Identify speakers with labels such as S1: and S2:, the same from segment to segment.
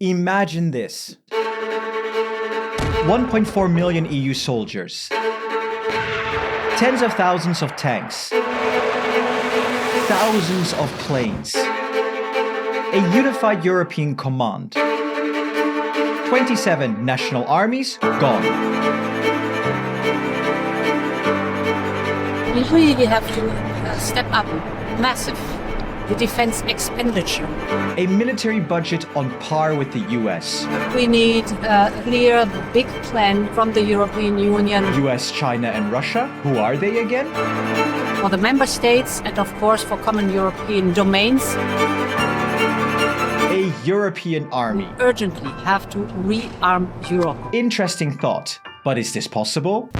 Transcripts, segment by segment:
S1: Imagine this. 1.4 million EU soldiers, tens of thousands of tanks, thousands of planes, a unified European command, 27 national armies gone.
S2: We really have to step up massive the defense expenditure.
S1: A military budget on par with the US.
S2: We need a clear, big plan from the European Union.
S1: US, China and Russia, who are they again?
S2: For the member states and of course for common European domains.
S1: A European army.
S2: We urgently have to rearm Europe.
S1: Interesting thought, but is this possible?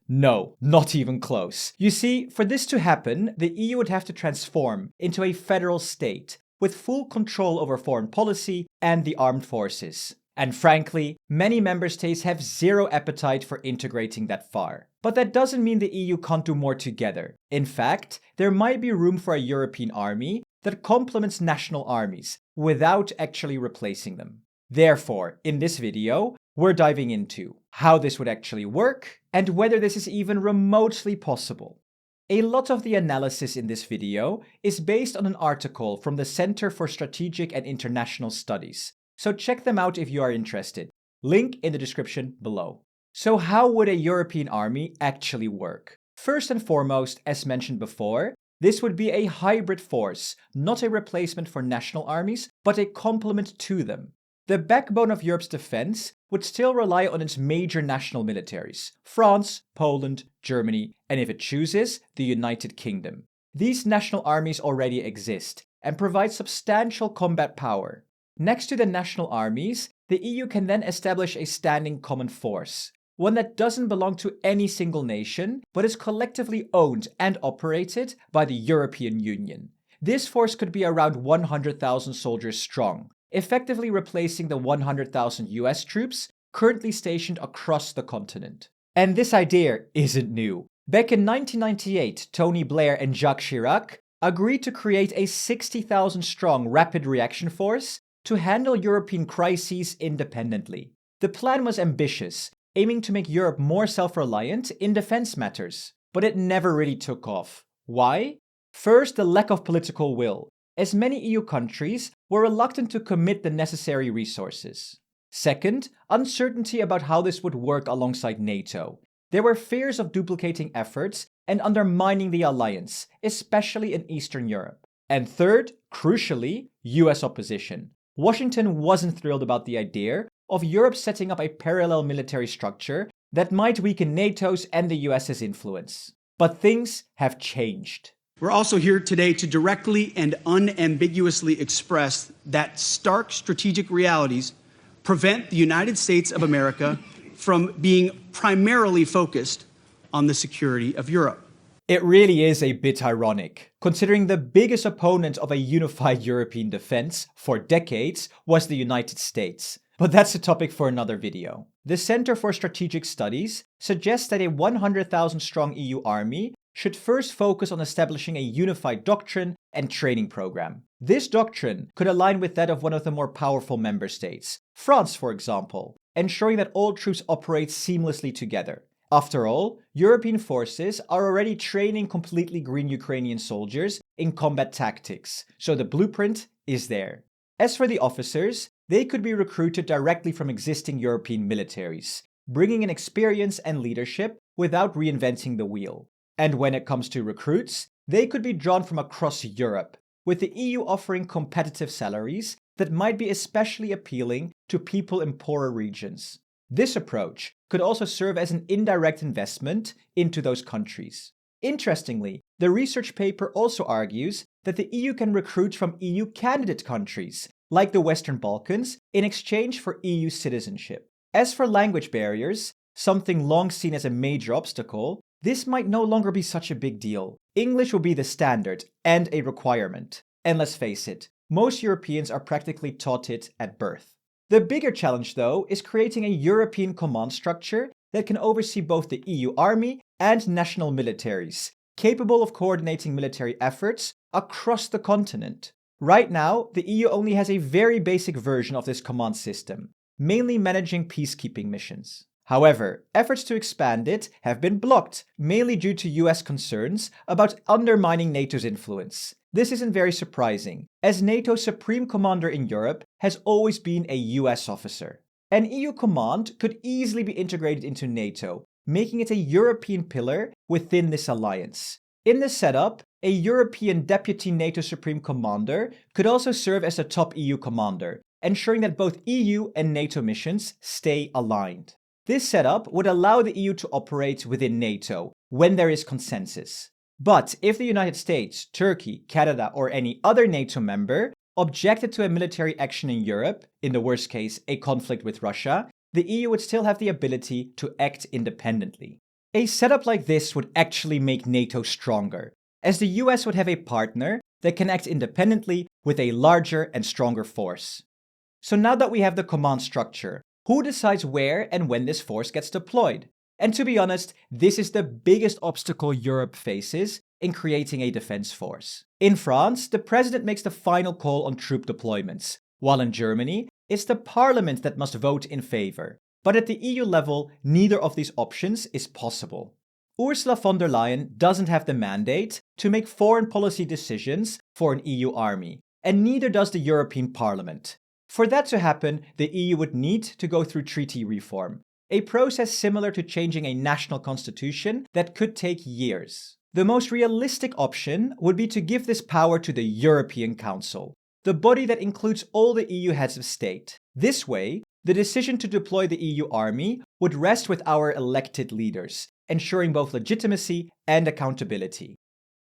S1: No, not even close. You see, for this to happen, the EU would have to transform into a federal state with full control over foreign policy and the armed forces. And frankly, many member states have zero appetite for integrating that far. But that doesn't mean the EU can't do more together. In fact, there might be room for a European army that complements national armies without actually replacing them. Therefore, in this video, we're diving into how this would actually work and whether this is even remotely possible. A lot of the analysis in this video is based on an article from the Center for Strategic and International Studies, so check them out if you are interested. Link in the description below. So how would a European army actually work? First and foremost, as mentioned before, this would be a hybrid force, not a replacement for national armies, but a complement to them. The backbone of Europe's defense would still rely on its major national militaries: France, Poland, Germany, and if it chooses, the United Kingdom. These national armies already exist and provide substantial combat power. Next to the national armies, the EU can then establish a standing common force, one that doesn't belong to any single nation, but is collectively owned and operated by the European Union. This force could be around 100,000 soldiers strong, effectively replacing the 100,000 US troops currently stationed across the continent. And this idea isn't new. Back in 1998, Tony Blair and Jacques Chirac agreed to create a 60,000 strong rapid reaction force to handle European crises independently. The plan was ambitious, aiming to make Europe more self-reliant in defense matters. But it never really took off. Why? First, the lack of political will, as many EU countries were reluctant to commit the necessary resources. Second, uncertainty about how this would work alongside NATO. There were fears of duplicating efforts and undermining the alliance, especially in Eastern Europe. And third, crucially, US opposition. Washington wasn't thrilled about the idea of Europe setting up a parallel military structure that might weaken NATO's and the US's influence. But things have changed.
S3: We're also here today to directly and unambiguously express that stark strategic realities prevent the United States of America from being primarily focused on the security of Europe.
S1: It really is a bit ironic, considering the biggest opponent of a unified European defense for decades was the United States. But that's a topic for another video. The Center for Strategic Studies suggests that a 100,000 strong EU army should first focus on establishing a unified doctrine and training program. This doctrine could align with that of one of the more powerful member states, France for example, ensuring that all troops operate seamlessly together. After all, European forces are already training completely green Ukrainian soldiers in combat tactics, so the blueprint is there. As for the officers, they could be recruited directly from existing European militaries, bringing in experience and leadership without reinventing the wheel. And when it comes to recruits, they could be drawn from across Europe, with the EU offering competitive salaries that might be especially appealing to people in poorer regions. This approach could also serve as an indirect investment into those countries. Interestingly, the research paper also argues that the EU can recruit from EU candidate countries, like the Western Balkans, in exchange for EU citizenship. As for language barriers, something long seen as a major obstacle, this might no longer be such a big deal. English will be the standard and a requirement. And let's face it, most Europeans are practically taught it at birth. The bigger challenge, though, is creating a European command structure that can oversee both the EU army and national militaries, capable of coordinating military efforts across the continent. Right now, the EU only has a very basic version of this command system, mainly managing peacekeeping missions. However, efforts to expand it have been blocked, mainly due to US concerns about undermining NATO's influence. This isn't very surprising, as NATO's supreme commander in Europe has always been a US officer. An EU command could easily be integrated into NATO, making it a European pillar within this alliance. In this setup, a European deputy NATO supreme commander could also serve as a top EU commander, ensuring that both EU and NATO missions stay aligned. This setup would allow the EU to operate within NATO when there is consensus. But if the United States, Turkey, Canada, or any other NATO member objected to a military action in Europe, in the worst case, a conflict with Russia, the EU would still have the ability to act independently. A setup like this would actually make NATO stronger, as the US would have a partner that can act independently with a larger and stronger force. So now that we have the command structure, who decides where and when this force gets deployed? And to be honest, this is the biggest obstacle Europe faces in creating a defense force. In France, the president makes the final call on troop deployments, while in Germany, it's the parliament that must vote in favor. But at the EU level, neither of these options is possible. Ursula von der Leyen doesn't have the mandate to make foreign policy decisions for an EU army, and neither does the European Parliament. For that to happen, the EU would need to go through treaty reform, a process similar to changing a national constitution that could take years. The most realistic option would be to give this power to the European Council, the body that includes all the EU heads of state. This way, the decision to deploy the EU army would rest with our elected leaders, ensuring both legitimacy and accountability.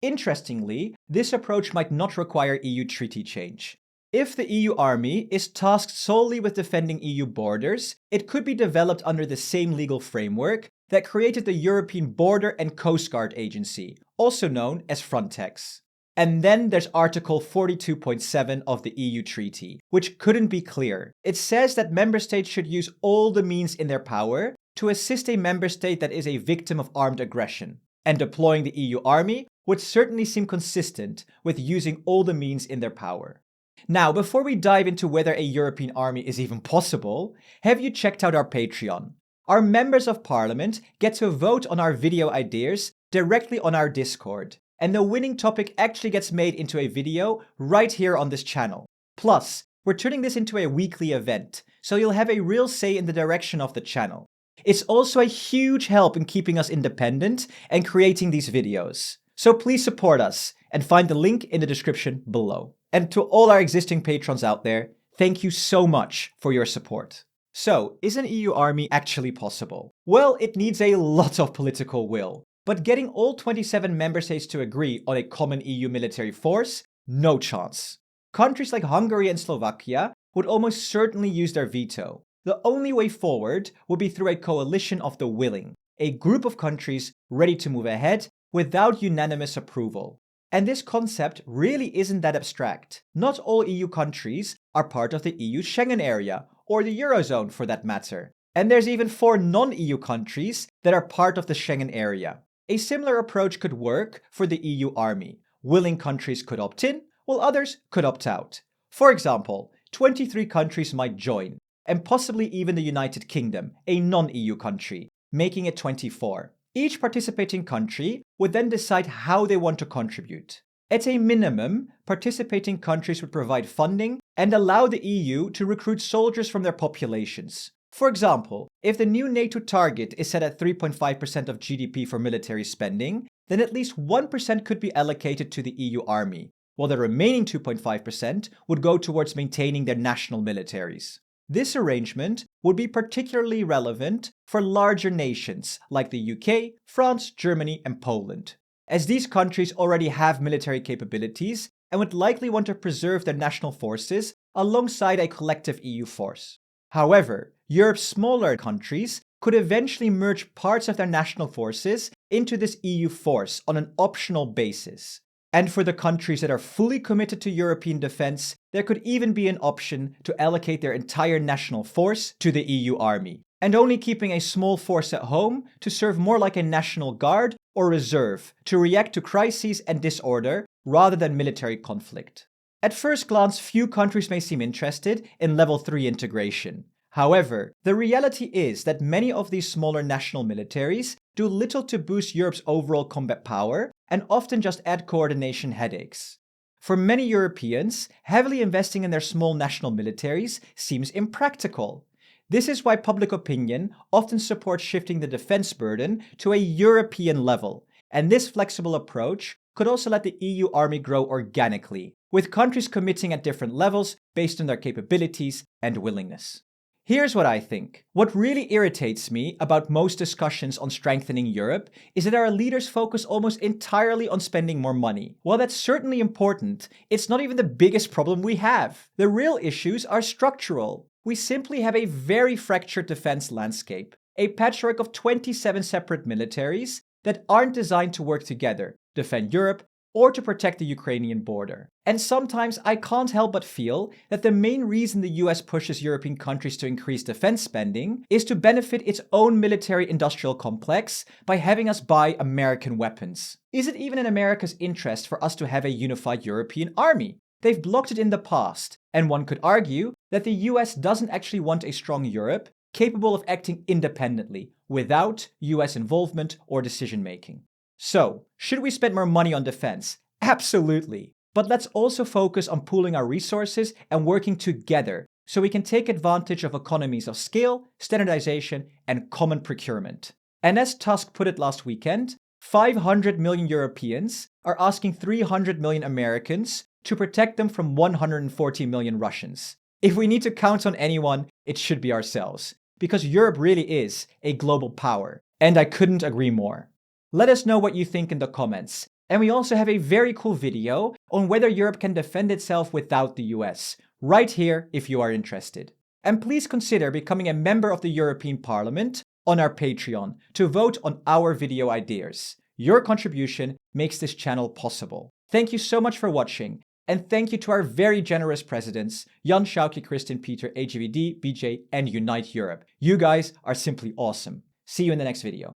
S1: Interestingly, this approach might not require EU treaty change. If the EU army is tasked solely with defending EU borders, it could be developed under the same legal framework that created the European Border and Coast Guard Agency, also known as Frontex. And then there's Article 42.7 of the EU Treaty, which couldn't be clearer. It says that member states should use all the means in their power to assist a member state that is a victim of armed aggression. And deploying the EU army would certainly seem consistent with using all the means in their power. Now, before we dive into whether a European army is even possible, have you checked out our Patreon? Our members of parliament get to vote on our video ideas directly on our Discord, and the winning topic actually gets made into a video right here on this channel. Plus, we're turning this into a weekly event, so you'll have a real say in the direction of the channel. It's also a huge help in keeping us independent and creating these videos. So please support us and find the link in the description below. And to all our existing patrons out there, thank you so much for your support. So, is an EU army actually possible? Well, it needs a lot of political will. But getting all 27 member states to agree on a common EU military force? No chance. Countries like Hungary and Slovakia would almost certainly use their veto. The only way forward would be through a coalition of the willing, a group of countries ready to move ahead without unanimous approval. And this concept really isn't that abstract. Not all EU countries are part of the EU Schengen area, or the Eurozone for that matter. And there's even 4 non-EU countries that are part of the Schengen area. A similar approach could work for the EU army. Willing countries could opt in, while others could opt out. For example, 23 countries might join, and possibly even the United Kingdom, a non-EU country, making it 24. Each participating country would then decide how they want to contribute. At a minimum, participating countries would provide funding and allow the EU to recruit soldiers from their populations. For example, if the new NATO target is set at 3.5% of GDP for military spending, then at least 1% could be allocated to the EU army, while the remaining 2.5% would go towards maintaining their national militaries. This arrangement would be particularly relevant for larger nations like the UK, France, Germany, and Poland, as these countries already have military capabilities and would likely want to preserve their national forces alongside a collective EU force. However, Europe's smaller countries could eventually merge parts of their national forces into this EU force on an optional basis. And for the countries that are fully committed to European defense, there could even be an option to allocate their entire national force to the EU army, and only keeping a small force at home to serve more like a national guard or reserve to react to crises and disorder rather than military conflict. At first glance, few countries may seem interested in level 3 integration. However, the reality is that many of these smaller national militaries do little to boost Europe's overall combat power and often just add coordination headaches. For many Europeans, heavily investing in their small national militaries seems impractical. This is why public opinion often supports shifting the defense burden to a European level, and this flexible approach could also let the EU army grow organically, with countries committing at different levels based on their capabilities and willingness. Here's what I think. What really irritates me about most discussions on strengthening Europe is that our leaders focus almost entirely on spending more money. While that's certainly important, it's not even the biggest problem we have. The real issues are structural. We simply have a very fractured defense landscape, a patchwork of 27 separate militaries that aren't designed to work together, defend Europe, or to protect the Ukrainian border. And sometimes I can't help but feel that the main reason the US pushes European countries to increase defense spending is to benefit its own military-industrial complex by having us buy American weapons. Is it even in America's interest for us to have a unified European army? They've blocked it in the past, and one could argue that the US doesn't actually want a strong Europe capable of acting independently, without US involvement or decision-making. So, should we spend more money on defense? Absolutely. But let's also focus on pooling our resources and working together so we can take advantage of economies of scale, standardization, and common procurement. And as Tusk put it last weekend, 500 million Europeans are asking 300 million Americans to protect them from 140 million Russians. If we need to count on anyone, it should be ourselves, because Europe really is a global power. And I couldn't agree more. Let us know what you think in the comments. And we also have a very cool video on whether Europe can defend itself without the US, right here if you are interested. And please consider becoming a member of the European Parliament on our Patreon to vote on our video ideas. Your contribution makes this channel possible. Thank you so much for watching, and thank you to our very generous presidents, Jan, Schauke, Christian, Peter, AGVD, BJ, and Unite Europe. You guys are simply awesome. See you in the next video.